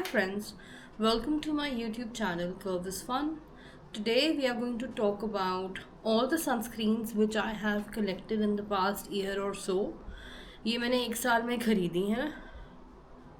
Hi friends, welcome to my YouTube channel Curve is Fun. Today we are going to talk about all the sunscreens which I have collected in the past year or so. ये मैंने एक साल में खरीदी हैं.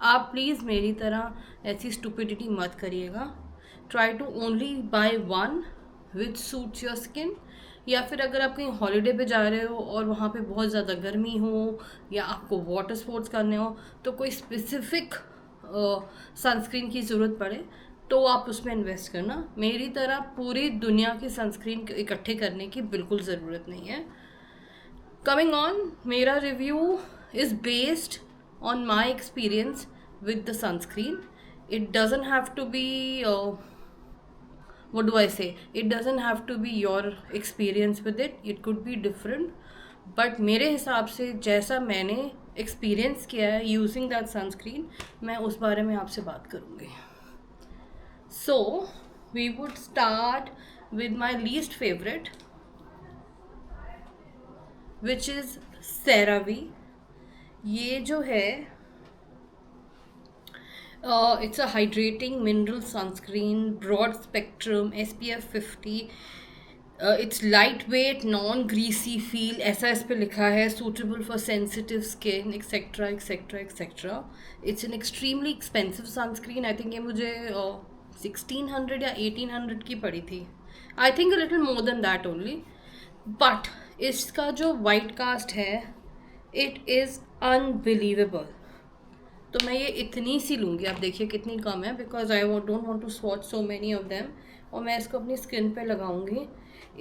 आप please मेरी तरह ऐसी स्टुपिडिटी मत करिएगा. Try to only buy one which suits your skin. या फिर अगर आप कहीं हॉलीडे पे जा रहे हो और वहाँ पे बहुत ज़्यादा गर्मी हो या आपको वाटर स्पोर्ट्स करने हो तो कोई स्पेसिफिक सनस्क्रीन की ज़रूरत पड़े तो आप उसमें इन्वेस्ट करना. मेरी तरह पूरी दुनिया की सनस्क्रीन इकट्ठे करने की बिल्कुल ज़रूरत नहीं है. कमिंग ऑन, मेरा review is based on my experience with the sunscreen. It doesn't have to be what do I say, it doesn't have to be your experience with it. It could be different, but मेरे हिसाब से जैसा मैंने experience किया है using that sunscreen, मैं उस बारे में आपसे बात करूँगी. So we would start with my least favourite which is CeraVe. ये जो है it's a hydrating mineral sunscreen, broad spectrum, SPF 50. It's light weight, non greasy feel, ऐसा इस पर लिखा है. Suitable for sensitive skin etcetera etcetera etcetera. It's an extremely expensive sunscreen. I think ये मुझे 1600 या 1800 की पड़ी थी. I think a little more than that only. But इसका जो वाइट कास्ट है इट इज़ अनबिलीवेबल. तो मैं ये इतनी सी लूँगी, आप देखिए कितनी कम है, because I don't want to swatch so many of them. और मैं इसको अपनी स्किन पे लगाऊंगी.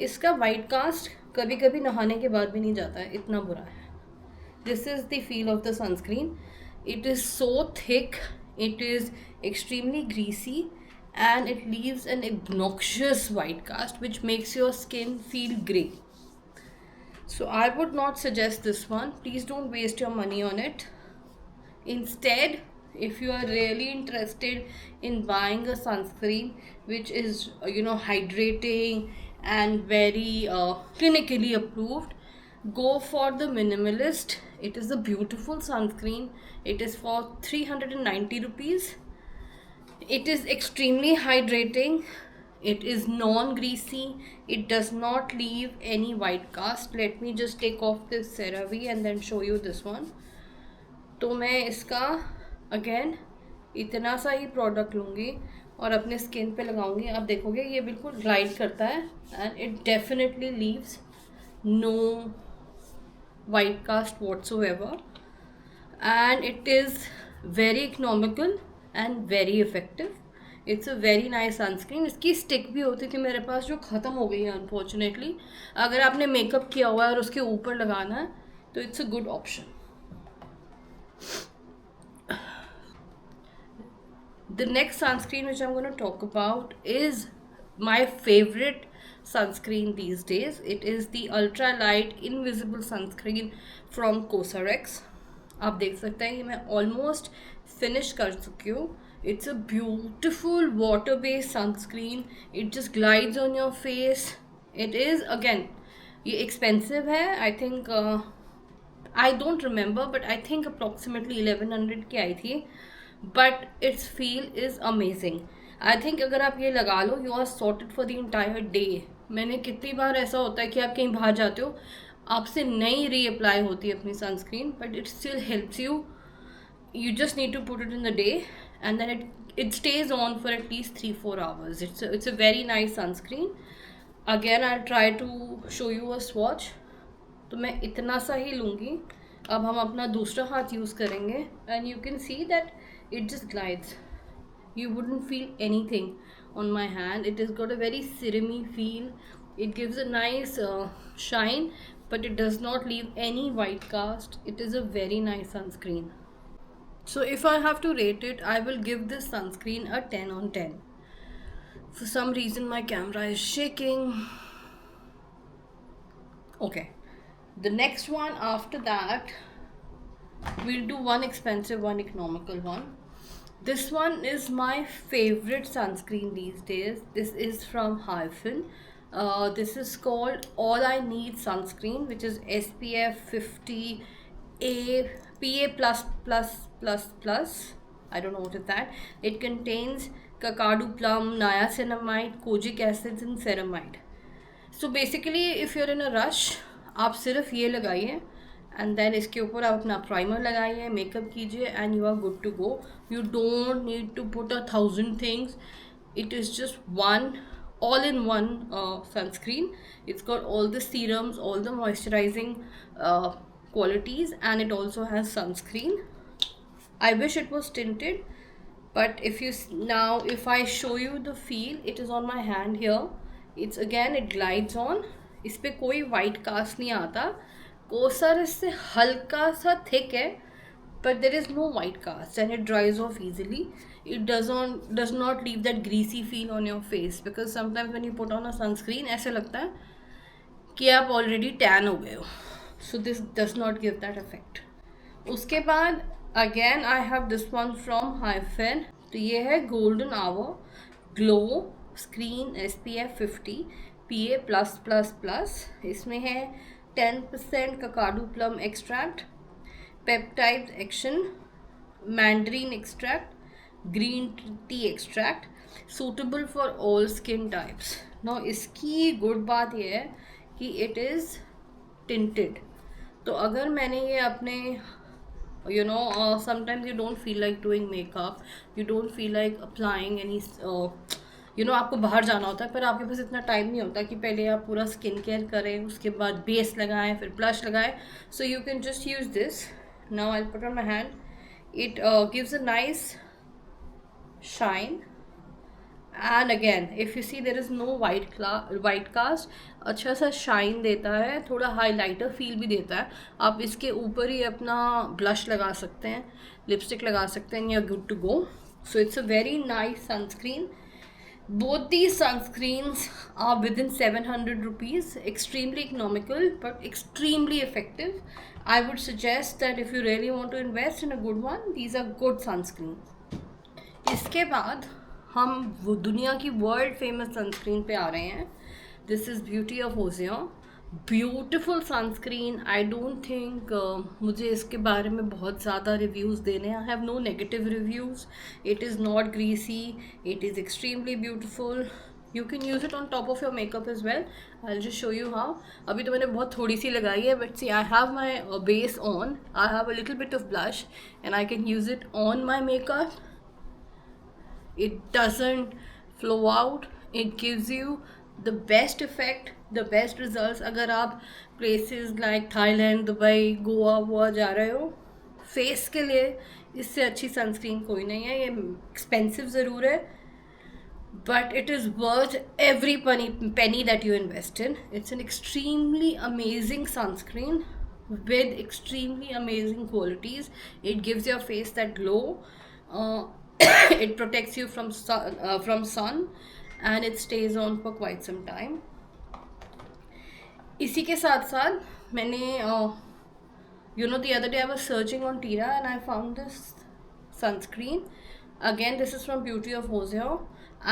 इसका वाइट कास्ट कभी कभी नहाने के बाद भी नहीं जाता है, इतना बुरा है. This is the feel of the sunscreen. It is so thick, it is extremely greasy and it leaves an obnoxious white cast which makes your skin feel grey. So I would not suggest this one. Please don't waste your money on it. Instead, if you are really interested in buying a sunscreen which is hydrating and very clinically approved, go for the Minimalist. It is a beautiful sunscreen. It is for 390 rupees. It is extremely hydrating. It is non-greasy. It does not leave any white cast. Let me just take off this CeraVe and then show you this one. तो मैं इसका again इतना सा ही product लूँगी और अपने skin पे लगाऊंगी. आप देखोगे ये बिल्कुल ग्लाइड करता है and it definitely leaves no white cast whatsoever. And it is very economical and very effective. It's a very nice sunscreen. इसकी स्टिक भी होती थी मेरे पास जो ख़त्म हो गई है अनफॉर्चुनेटली. अगर आपने मेकअप किया हुआ है और उसके ऊपर लगाना है तो it's a good option. The next sunscreen which I'm going to talk about is my favorite sunscreen these days. It is the Ultra Light Invisible Sunscreen from Cosrx. आप देख सकते हैं कि मैं ऑलमोस्ट फिनिश कर चुकी हूँ. It's a beautiful water based sunscreen. It just glides on your face. It is again, ये एक्सपेंसिव है. I think I don't remember but I think approximately 1100 की आई थी. But it's feel is amazing. I think अगर आप ये लगा लो you are sorted for the entire day. मैंने कितनी बार ऐसा होता है कि आप कहीं बाहर जाते हो, आपसे नई रीअप्लाई होती है अपनी sunscreen, but it still helps you. You just need to put it in the day and then it stays on for at least 3-4 hours. It's a very nice sunscreen. Again I'll try to show you a swatch. तो मैं इतना सा ही लूँगी. अब हम अपना दूसरा हाथ यूज़ करेंगे and you can see that it just glides. You wouldn't feel anything on my hand. It has got a very serumy feel. It gives a nice shine, but it does not leave any white cast. It is a very nice sunscreen. So if I have to rate it, I will give this sunscreen a 10 on 10. For some reason my camera is shaking. Okay, the next one after that, we'll do one expensive, one economical one. This one is my favorite sunscreen these days. This is from Hyphen. This is called All I Need Sunscreen, which is SPF 50 PA++++. I don't know what is that. It contains kakadu plum, niacinamide, kojic acids and ceramide. So basically if you're in a rush, आप सिर्फ ये लगाइए and then इसके ऊपर आप अपना primer लगाइए, makeup कीजिए and you are good to go. You don't need to put 1,000 things. It is just one all-in-one sunscreen. It's got all the serums, all the moisturizing qualities, and it also has sunscreen. I wish it was tinted, but if I show you the feel, it is on my hand here. It glides on. इस पे कोई white cast नहीं आता. कोसर इससे हल्का सा thick है, but there is no white cast and it dries off easily. It does not leave that greasy feel on your face, because sometimes when you put on a sunscreen ऐसे लगता है कि आप already tan हो गए हो. So this does not give that effect. उसके बाद again I have this one from Hyphen. तो ये है Golden Hour Glow Screen SPF 50 PA+++. इसमें है 10% kakadu plum extract, peptide action, mandarin extract, green tea extract, suitable for all skin types. Now इसकी good बात ये है कि it is tinted. तो अगर मैंने ये अपने sometimes you don't feel like doing makeup, you don't feel like applying any आपको बाहर जाना होता है पर आपके पास इतना टाइम नहीं होता कि पहले आप पूरा स्किन केयर करें, उसके बाद बेस लगाएं, फिर ब्लश लगाएं. So you can just use this. Now I put on my hand. It gives a nice shine. And again if you see there is no white cast. अच्छा सा shine देता है, थोड़ा हाईलाइटर फील भी देता है. आप इसके ऊपर ही अपना ब्लश लगा सकते हैं, लिपस्टिक लगा सकते हैं, you are good to go. So it's a very nice sunscreen. Both these sunscreens are within 700 rupees, extremely economical but extremely effective. I would suggest that if you really want to invest in a good one, these are good sunscreens. इसके बाद हम वो दुनिया की world famous sunscreen पे आ रहे हैं. This is Beauty of Joseon. Beautiful sunscreen. I don't think मुझे इसके बारे में बहुत ज़्यादा रिव्यूज़ देने हैं. I have no negative reviews. It is not greasy. It is extremely beautiful. You can use it on top of your makeup as well. I will just show you how. अभी तो मैंने बहुत थोड़ी सी लगाई है, but see I have my base on. I have a little bit of blush and I can use it on my makeup. It doesn't flow out. It gives you the best effect, the best results. अगर आप places like Thailand, Dubai, Goa वोआ जा रहे हो, face के लिए इससे अच्छी सनस्क्रीन कोई नहीं है. ये एक्सपेंसिव ज़रूर है, but it is worth every penny that you invest in. It's an extremely amazing sunscreen with extremely amazing qualities. It gives your face that glow. It protects you from sun and it stays on for quite some time. इसी के साथ साथ मैंने the other day I was searching on Tira and I found this sunscreen. Again, this is from Beauty of Ozion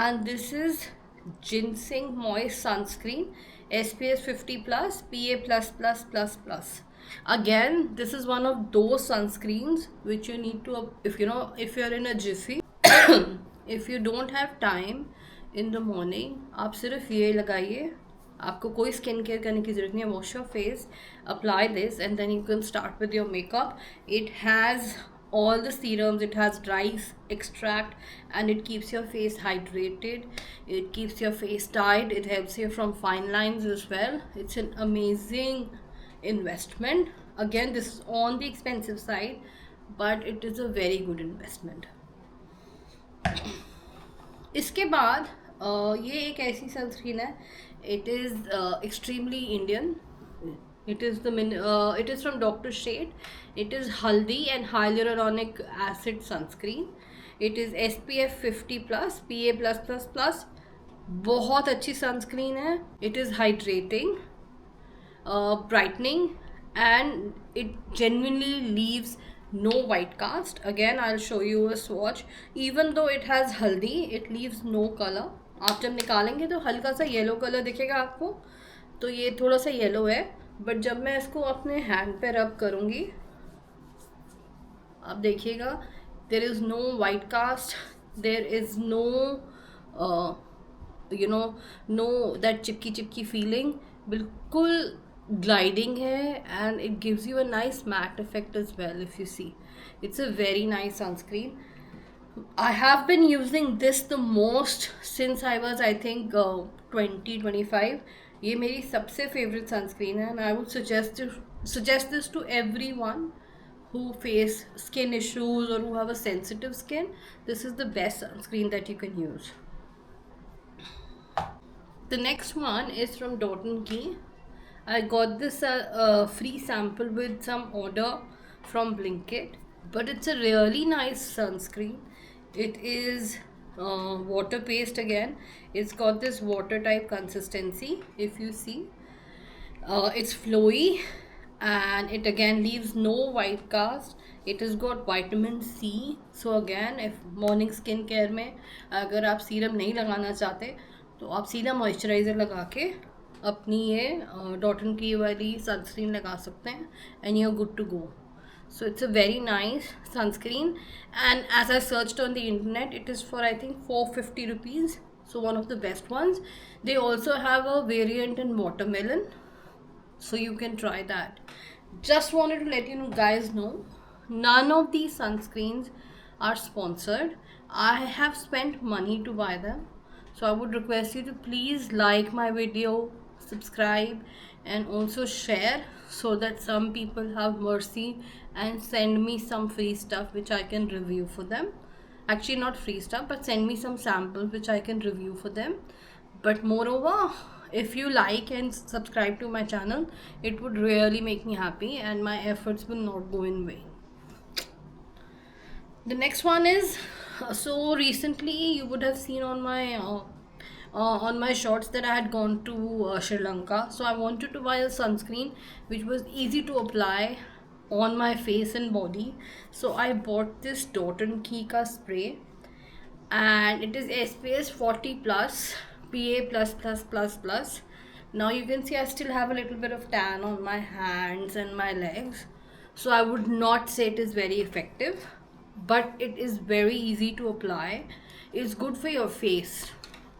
and this is Ginseng Moist Sunscreen SPF 50+ PA++++. Again, this is one of those sunscreens which you need to, if you're in a jiffy, if you don't have time in the morning, आप सिर्फ ये लगाइए. आपको कोई skin care करने की ज़रूरत नहीं है. Wash your face, apply this and then you can start with your makeup. It has all the serums, it has dry extract and it keeps your face hydrated, it keeps your face tight, it helps you from fine lines as well. It's an amazing investment. Again, this is on the expensive side, but it is a very good investment. इसके बाद ये एक ऐसी sunscreen है. It is extremely Indian. It is from Dr. Shade. It is Haldi and Hyaluronic Acid Sunscreen. It is SPF 50+ PA+++. बहुत अच्छी sunscreen है. It is hydrating, brightening, and it genuinely leaves no white cast. Again, I'll show you a swatch. Even though it has haldi, it leaves no color. आप जब निकालेंगे तो हल्का सा yellow colour दिखेगा आपको. तो ये थोड़ा सा येलो है, बट जब मैं इसको अपने हैंड पे रब करूँगी, आप देखिएगा there is no white cast, there is no uh, no that चिपकी feeling. बिल्कुल gliding है, and it gives you a nice matte effect as well. If you see, it's a very nice sunscreen. I have been using this the most since I was, I think, 2025. ये मेरी सबसे favorite sunscreen है, and I would suggest this to everyone who face skin issues or who have a sensitive skin. This is the best sunscreen that you can use. The next one is from Dot & Key. I got this free sample with some order from Blinkit, but it's a really nice sunscreen. It is water based again. It's got this water type consistency. If you see, it's flowy, and it again leaves no white cast. It has got vitamin C. So again, if morning skin care में अगर आप serum नहीं लगाना चाहते तो आप सीधा moisturiser लगा के अपनी ये डॉट एंड की वाली सनस्क्रीन लगा सकते हैं, and you are good to go. So it's a very nice sunscreen, and as I searched on the internet, it is for I think 450 rupees. So one of the best ones. They also have a variant in watermelon, so you can try that. Just wanted to let you guys know, none of these sunscreens are sponsored. I have spent money to buy them, so I would request you to please like my video, subscribe, and also share, so that some people have mercy and send me some free stuff which I can review for them. Actually, not free stuff, but send me some samples which I can review for them. But moreover, if you like and subscribe to my channel, it would really make me happy, and my efforts will not go in vain. The next one is, so recently you would have seen on my shorts that I had gone to Sri Lanka. So I wanted to buy a sunscreen which was easy to apply on my face and body. So I bought this Dot & Key ka spray, and it is SPF 40 plus, PA plus plus plus plus. Now you can see I still have a little bit of tan on my hands and my legs, so I would not say it is very effective, but it is very easy to apply. It's good for your face,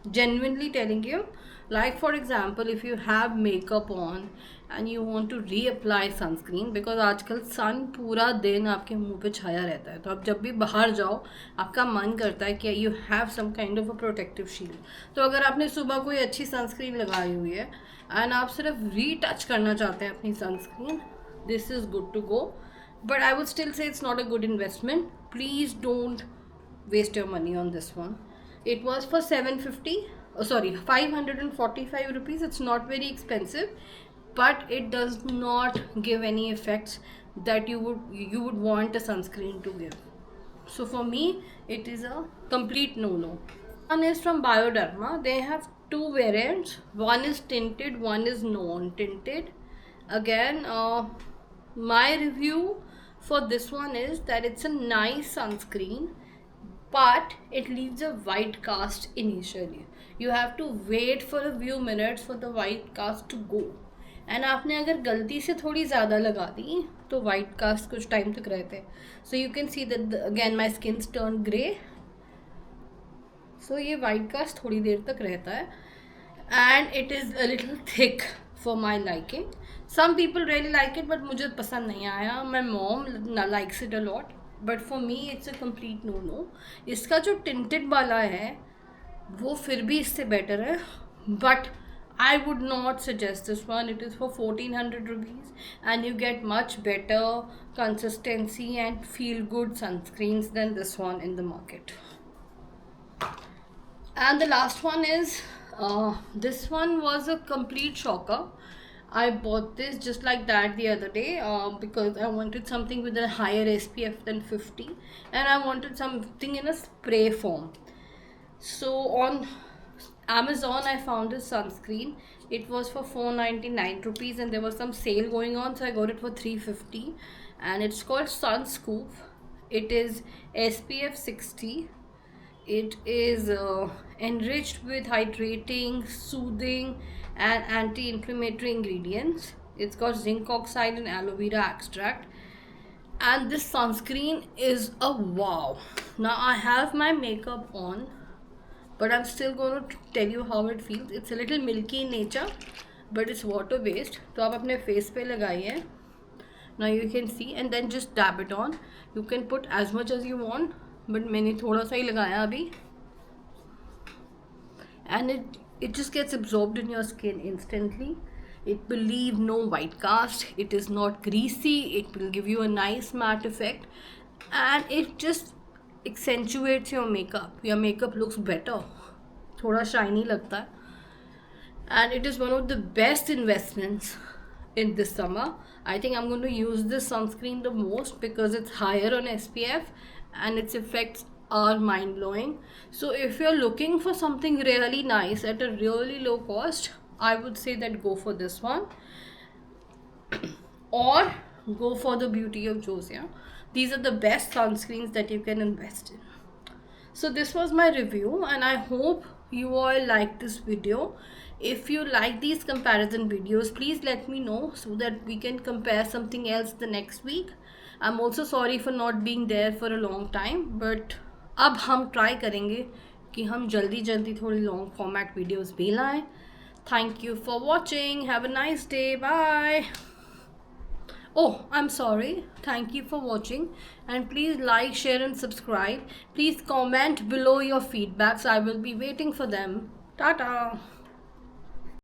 genuinely telling you. Like for example, if you have makeup on and you want to reapply sunscreen, because आजकल सन पूरा दिन आपके मुंह पे छाया रहता है, तो आप जब भी बाहर जाओ आपका मन करता है कि you have some kind of a protective shield. तो अगर आपने सुबह कोई अच्छी सनस्क्रीन लगाई हुई है and आप सिर्फ रीटच करना चाहते हैं अपनी sunscreen, this is good to go. But I would still say it's not a good investment. Please don't waste your money on this one. It was for 545 rupees. It's not very expensive, but it does not give any effects that you would want a sunscreen to give. So for me, it is a complete no-no. One is from Bioderma. They have two variants. One is tinted, one is non-tinted. Again, my review for this one is that it's a nice sunscreen, but it leaves a white cast initially. You have to wait for a few minutes for the white cast to go, and आपने अगर गलती से थोड़ी ज़्यादा लगा दी तो white cast कुछ time तक रहते हैं. So you can see that again my skin's turned grey. So ये white cast थोड़ी देर तक रहता है, and it is a little thick for my liking. Some people really like it, but मुझे पसंद नहीं आया. My mom likes it a lot, but for me it's a complete no-no. इसका जो tinted वाला है वो फिर भी इससे better है, but I would not suggest this one. It is for 1400 rupees, and you get much better consistency and feel good sunscreens than this one in the market. And the last one is, this one was a complete shocker. I bought this just like that the other day because I wanted something with a higher SPF than 50, and I wanted something in a spray form. So on Amazon I found this sunscreen. It was for 499 rupees, and there was some sale going on, so I got it for 350, and it's called Sunscoop. It is SPF 60. It is enriched with hydrating, soothing, and anti-inflammatory ingredients. It's got zinc oxide and aloe vera extract, and this sunscreen is a wow. Now I have my makeup on, but I'm still going to tell you how it feels. It's a little milky in nature, but it's water based. तो आप अपने face पे लगाइए. Now you can see, and then just dab it on. You can put as much as you want, but मैंने थोड़ा सा ही लगाया अभी, and it just gets absorbed in your skin instantly. It will leave no white cast. It is not greasy. It will give you a nice matte effect, and it just accentuates your makeup. Your makeup looks better. थोड़ा shiny लगता है, and it is one of the best investments in this summer. I think I'm going to use this sunscreen the most because it's higher on SPF and its effects are mind-blowing. So if you're looking for something really nice at a really low cost, I would say that go for this one or go for the Beauty of Josia. These are the best sunscreens that you can invest in. So this was my review, and I hope you all like this video. If you like these comparison videos, please let me know so that we can compare something else the next week. I'm also sorry for not being there for a long time, but अब हम try करेंगे कि हम जल्दी जल्दी थोड़ी long format videos भी लाएं. Thank you for watching. Have a nice day. Bye. Oh, I'm sorry. Thank you for watching, and please like, share and subscribe. Please comment below your feedbacks. I will be waiting for them. Tata.